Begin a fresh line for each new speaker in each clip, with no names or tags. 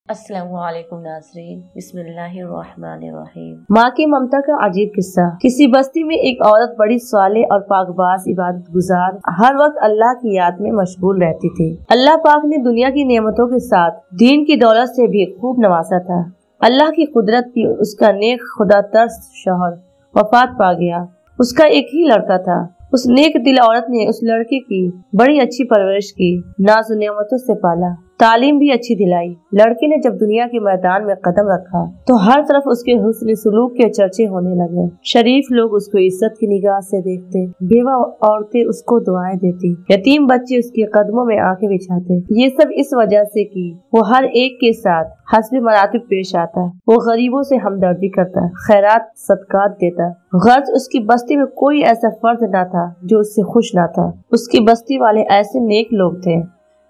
अस्सलाम वालेकुम नाज़रीन, बिस्मिल्लाहिर्रहमानिर्रहीम।
माँ की ममता का अजीब किस्सा। किसी बस्ती में एक औरत बड़ी स्वाले और पाकबाज इबादत गुजार हर वक्त अल्लाह की याद में मशगूल रहती थी। अल्लाह पाक ने दुनिया की नेमतों के साथ दीन की दौलत से भी खूब नवाजा था। अल्लाह की कुदरत थी, उसका नेक खुदा तरस शौहर वफात पा गया। उसका एक ही लड़का था। उस नेक दिल औरत ने उस लड़के की बड़ी अच्छी परवरिश की, नाज़ नेमतों से पाला, तालीम भी अच्छी दिलाई। लड़के ने जब दुनिया के मैदान में कदम रखा तो हर तरफ उसके हुस्न सुलूक के चर्चे होने लगे। शरीफ लोग उसको इज्जत की निगाह से देखते, बेवा औरतें उसको दुआएं देती, यतीम बच्चे उसके कदमों में आंखें बिछाते। ये सब इस वजह से कि वो हर एक के साथ हस्बे मरातिब पेश आता। वो गरीबों से हमदर्दी करता, खैरात सदकात देता। गर्ज उसकी बस्ती में कोई ऐसा फर्द न था जो उससे खुश न था। उसकी बस्ती वाले ऐसे नेक लोग थे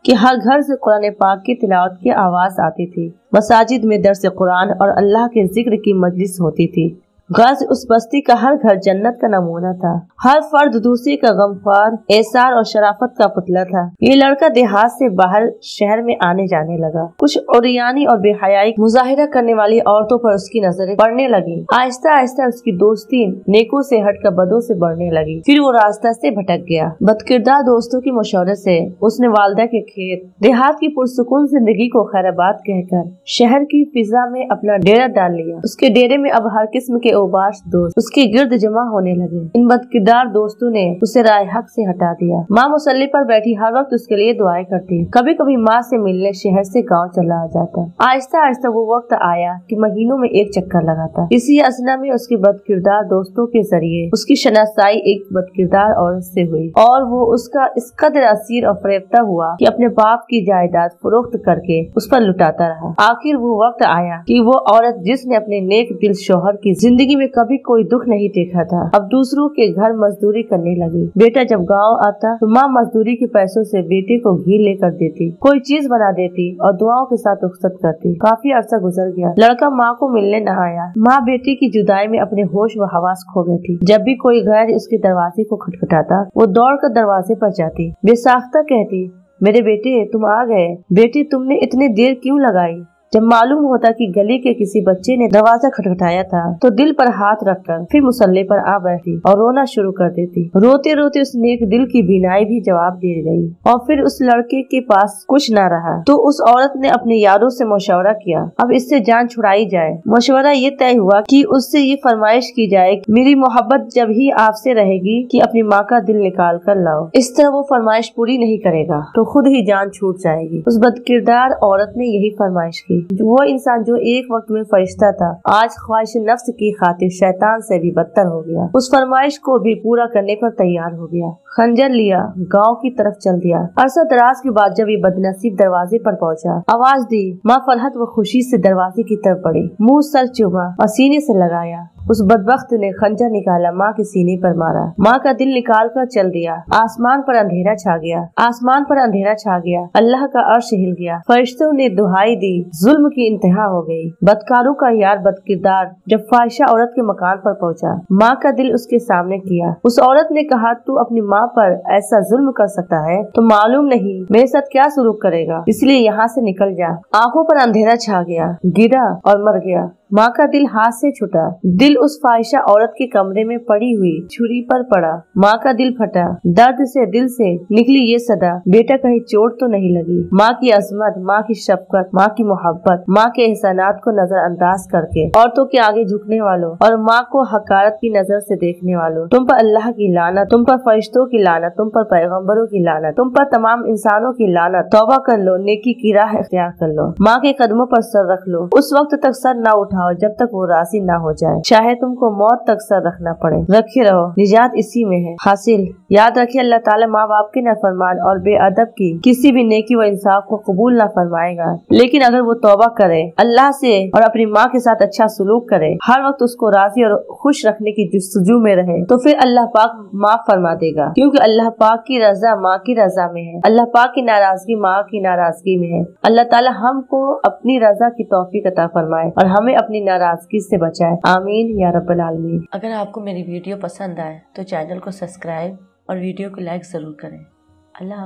कि हर घर से कुरान पाक की तिलावत की आवाज आती थी। मसाजिद में दर्स कुरान और अल्लाह के जिक्र की मजलिस होती थी। गर्ज उस बस्ती का हर घर जन्नत का नमूना था। हर फर्द दूसरे का गमख्वार, एसार और शराफत का पुतला था। ये लड़का देहात से बाहर शहर में आने जाने लगा। कुछ उरियानी और बेहयाई मुजाहिरा करने वाली औरतों पर उसकी नजरें पड़ने लगी। आहिस्ता आहिस्ता उसकी दोस्ती नेकों से हटकर बदों से बढ़ने लगी। फिर वो रास्ता से भटक गया। बदकिरदार दोस्तों की मशवरे से उसने वालदा के खेत, देहात की पुरसुकून जिंदगी को खैराबाद कहकर शहर की फिजा में अपना डेरा डाल लिया। उसके डेरे में अब हर किस्म के ओबाश दोस्त उसके गिर्द जमा होने लगे। इन बदकिरदार दोस्तों ने उसे राह हक से हटा दिया। माँ मुसल्ले पर बैठी हर वक्त उसके लिए दुआएं करती। कभी कभी माँ से मिलने शहर से गांव चला जाता। आहिस्ता आहिस्ता वो वक्त आया कि महीनों में एक चक्कर लगाता। इसी असना में उसके बदकिरदार दोस्तों के जरिए उसकी शनाख्ताई एक बदकिरदार औरत से हुई और वो उसका इस कदर असीर और फरेफ्ता हुआ कि अपने बाप की जायदाद फरोख्त करके उस पर लुटाता रहा। आखिर वो वक्त आया कि वो औरत जिसने अपने नेक दिल शौहर की जिंदगी में कभी कोई दुख नहीं देखा था, अब दूसरों के घर मजदूरी करने लगी। बेटा जब गांव आता तो माँ मजदूरी के पैसों से बेटे को घी लेकर देती, कोई चीज बना देती और दुआओं के साथ रुखसत करती। काफी अरसा गुजर गया, लड़का माँ को मिलने न आया। माँ बेटी की जुदाई में अपने होश व हवास खो गई थी। जब भी कोई गैर उसके दरवाजे को खटखटाता वो दौड़ कर दरवाजे पर जाती, बेसाख्ता कहती, मेरे बेटे तुम आ गए। बेटी तुमने इतनी देर क्यों लगाई? जब मालूम होता कि गली के किसी बच्चे ने दरवाजा खटखटाया था तो दिल पर हाथ रखकर फिर मुसल्ले पर आ बैठी और रोना शुरू कर देती। रोते रोते उस नेक दिल की बीनाई भी जवाब दे गई और फिर उस लड़के के पास कुछ न रहा तो उस औरत ने अपने यारों से मशवरा किया, अब इससे जान छुड़ाई जाए। मशवरा ये तय हुआ कि उससे ये फरमाइश की जाए, मेरी मोहब्बत जब ही आपसे रहेगी कि अपनी माँ का दिल निकाल कर लाओ। इस तरह वो फरमाइश पूरी नहीं करेगा तो खुद ही जान छूट जाएगी। उस बदकिरदार औरत ने यही फरमाइश की। वो इंसान जो एक वक्त में फरिश्ता था आज ख्वाहिश नफ्स की खातिर शैतान से भी बदतर हो गया। उस फरमाइश को भी पूरा करने पर तैयार हो गया। खंजर लिया, गांव की तरफ चल दिया। अरसा दराज के बाद जब ये बदनसीब दरवाजे पर पहुंचा, आवाज दी, माँ फरहत व खुशी से दरवाजे की तरफ बढ़ी, मुंह सर चूमा और सीने से लगाया। उस बदबख्त ने खंजर निकाला, माँ के सीने पर मारा। माँ का दिल निकाल कर चल दिया। आसमान पर अंधेरा छा गया, आसमान पर अंधेरा छा गया। अल्लाह का अर्श हिल गया। फरिश्तों ने दुहाई दी, जुल्म की इंतहा हो गई। बदकारों का यार बदकिरदार जब फाहिशा औरत के मकान पर पहुंचा, माँ का दिल उसके सामने किया। उस औरत ने कहा, तू अपनी माँ पर ऐसा जुल्म कर सकता है तो मालूम नहीं मेरे साथ क्या सुलूक करेगा, इसलिए यहाँ से निकल जा। आंखों पर अंधेरा छा गया, गिरा और मर गया। माँ का दिल हाथ से छूटा। दिल उस फाहिशा औरत के कमरे में पड़ी हुई छुरी पर पड़ा। माँ का दिल फटा। दर्द से दिल से निकली ये सदा, बेटा कहीं चोट तो नहीं लगी। माँ की अजमत, माँ की शफकत, माँ की मोहब्बत, माँ के एहसानात को नजरअंदाज करके औरतों के आगे झुकने वालों और माँ को हकारत की नजर से देखने वालों, तुम पर अल्लाह की लानत, तुम पर फरिश्तों की लानत, तुम पर पैगम्बरों की लानत, तुम पर तमाम इंसानों की लानत। तौबा कर लो, नेकी की राह इख्तियार कर लो, माँ के कदमों पर सर रख लो। उस वक्त तक सर न उठाओ जब तक वो राजी ना हो जाए, चाहे तुमको मौत तक सर रखना पड़े। रखे रहो, निजात इसी में है। हासिल याद रखिए, अल्लाह ताला माँ बाप के नाफरमान और बेअदब की किसी भी नेकी व इंसाफ को कबूल ना फरमाएगा, लेकिन अगर वो तौबा करे, अल्लाह से और अपनी माँ के साथ अच्छा सलूक करे, हर वक्त उसको राजी और खुश रखने की जुस्तजू में रहे, तो फिर अल्लाह पाक माफ फरमा देगा, क्योंकि अल्लाह पाक की रजा माँ की रजा में है, अल्लाह पाक की नाराजगी माँ की नाराजगी में है। अल्लाह ताला हमको अपनी रजा की तौफीक अता फरमाए और हमें अपनी नाराजगी से बचाए। आमीन या रब्बल आलमीन।
अगर आपको मेरी वीडियो पसंद आए तो चैनल को सब्सक्राइब और वीडियो को लाइक जरूर करें। अल्लाह हाफ़िज़।